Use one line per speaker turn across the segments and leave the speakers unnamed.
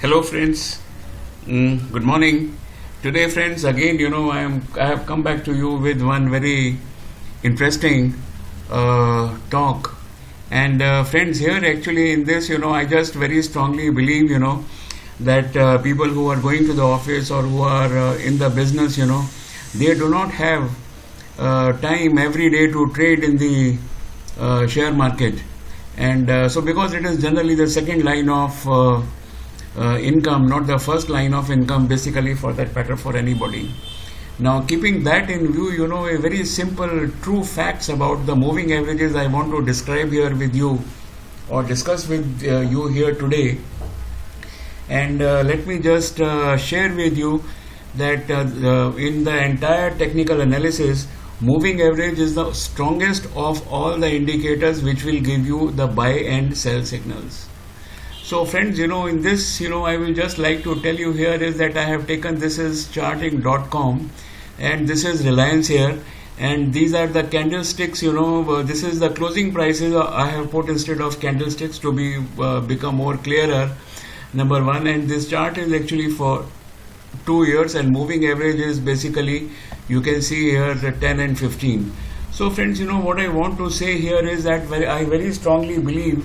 Hello friends. Good morning. Today friends, again I have come back to you with one very interesting talk. And friends, here actually in this I just very strongly believe that people who are going to the office or who are in the business they do not have time every day to trade in the share market. And so because it is generally the second line of income, not the first line of income, basically, for that matter, for anybody. Now, keeping that in view, a very simple, true facts about the moving averages I want to describe here with you or discuss with you here today. And let me just share with you that in the entire technical analysis, moving average is the strongest of all the indicators which will give you the buy and sell signals. So friends, in this, I will just like to tell you here is that I have taken, this is charting.com and this is Reliance here, and these are the candlesticks, this is the closing prices I have put instead of candlesticks to be become more clearer, number one. And this chart is actually for 2 years, and moving average is basically, you can see here the 10 and 15. So friends, what I want to say here is that I very strongly believe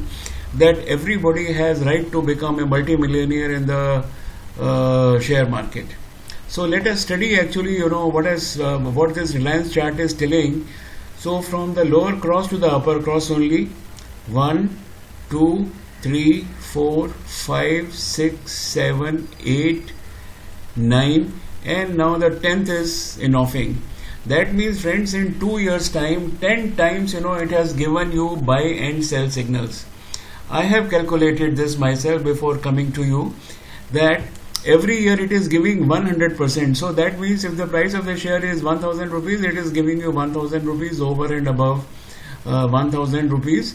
that everybody has right to become a multi-millionaire in the share market. So let us study actually what this Reliance chart is telling. So from the lower cross to the upper cross only, 1 2 3 4 5 6 7 8 9, and now the 10th is in offing. That means friends, in 2 years time, 10 times it has given you buy and sell signals. I have calculated this myself before coming to you, that every year it is giving 100%. So that means if the price of the share is 1000 rupees, it is giving you 1000 rupees over and above 1000 rupees.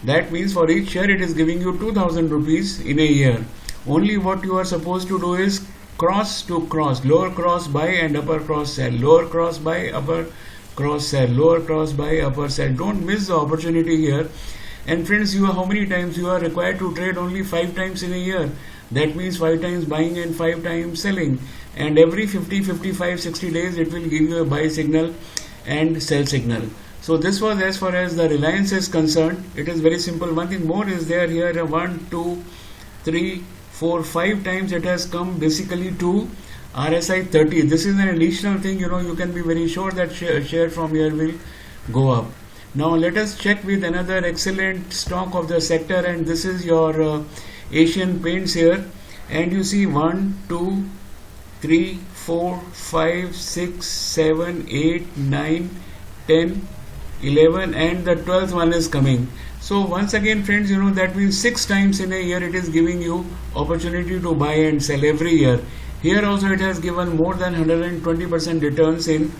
That means for each share it is giving you 2000 rupees in a year. Only what you are supposed to do is cross to cross, lower cross buy and upper cross sell, lower cross buy, upper cross sell, lower cross buy, upper sell. Don't miss the opportunity here. And friends, how many times you are required to trade? Only 5 times in a year. That means 5 times buying and 5 times selling. And every 50, 55, 60 days it will give you a buy signal and sell signal. So this was as far as the Reliance is concerned. It is very simple. One thing more is there here, 1, 2, 3, 4, 5 times it has come basically to RSI 30. This is an additional thing, you can be very sure that share from here will go up. Now let us check with another excellent stock of the sector, and this is your Asian Paints here, and you see 1, 2, 3, 4, 5, 6, 7, 8, 9, 10, 11, and the 12th one is coming. So once again friends, that means 6 times in a year it is giving you opportunity to buy and sell every year. Here also it has given more than 120% returns in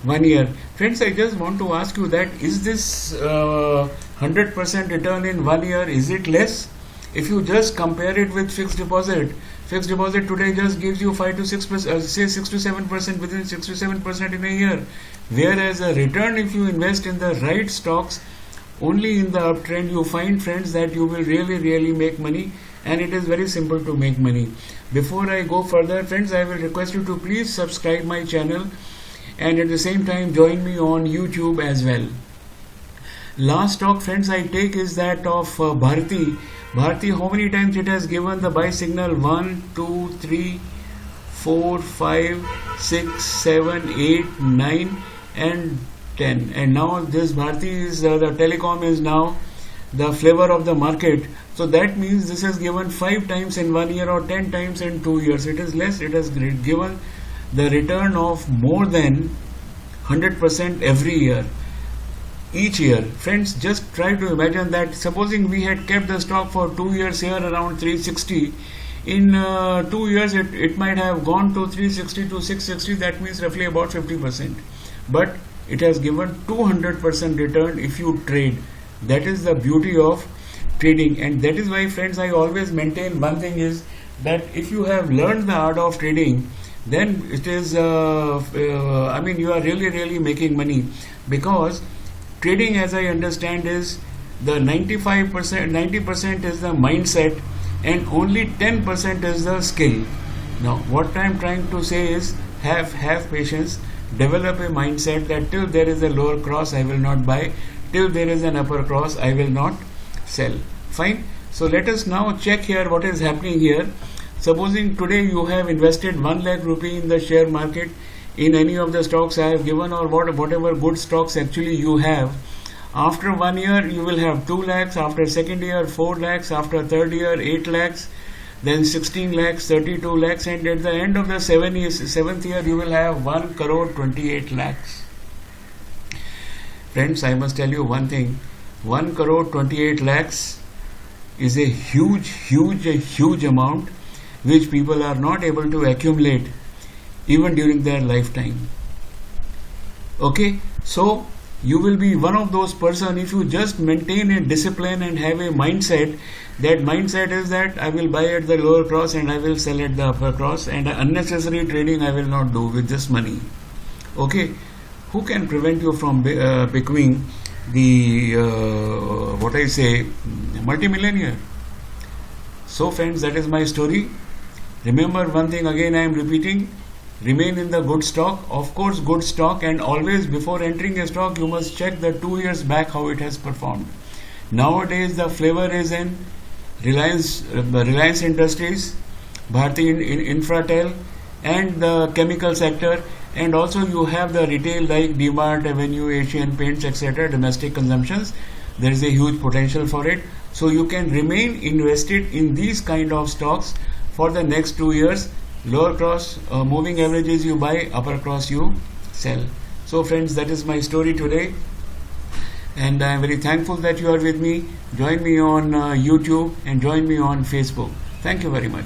1 year. Friends, I just want to ask you that, is this 100% return in 1 year, is it less? If you just compare it with fixed deposit today just gives you 5 to 6%, say 6 to 7%, within 6 to 7% in a year. Whereas a return, if you invest in the right stocks, only in the uptrend, you find friends that you will really make money, and it is very simple to make money. Before I go further friends, I will request you to please subscribe my channel, and at the same time join me on YouTube as well. Last stock friends I take is that of Bharti. Bharti, how many times it has given the buy signal? 1, 2, 3, 4, 5, 6, 7, 8, 9 and 10. And now this Bharti is the telecom is now the flavor of the market. So that means this has given 5 times in 1 year or 10 times in 2 years. It is less. It has given the return of more than 100% every year, each year. Friends, just try to imagine that, supposing we had kept the stock for 2 years here around 360, in 2 years it might have gone to 360 to 660, that means roughly about 50%. But it has given 200% return if you trade. That is the beauty of trading, and that is why friends I always maintain one thing is that if you have learned the art of trading, then it is you are really making money, because trading, as I understand, is the 90% is the mindset, and only 10% is the skill. Now, what I am trying to say is have patience, develop a mindset that till there is a lower cross, I will not buy, till there is an upper cross, I will not sell. Fine. So let us now check here what is happening here. Supposing today you have invested 1 lakh rupee in the share market in any of the stocks I have given, or whatever good stocks actually you have. After 1 year you will have 2 lakhs, after second year 4 lakhs, after third year 8 lakhs, then 16 lakhs, 32 lakhs, and at the end of the seventh year you will have 1 crore 28 lakhs. Friends, I must tell you one thing, 1 crore 28 lakhs is a huge amount which people are not able to accumulate even during their lifetime. Okay, so you will be one of those person if you just maintain a discipline and have a mindset. That mindset is that I will buy at the lower cross and I will sell at the upper cross, and unnecessary trading I will not do with this money. Okay, who can prevent you from becoming the multimillionaire? So friends, that is my story. Remember one thing again, I am repeating, remain in the good stock, of course good stock, and always before entering a stock you must check the 2 years back how it has performed. Nowadays the flavor is in Reliance Industries, Bharti Infratel, and the chemical sector, and also you have the retail like DMart, Avenue, Asian Paints, etc., domestic consumptions. There is a huge potential for it, so you can remain invested in these kind of stocks for the next 2 years. Lower cross moving averages you buy, upper cross you sell. So friends, that is my story today, and I am very thankful that you are with me. Join me on YouTube and join me on Facebook. Thank you very much.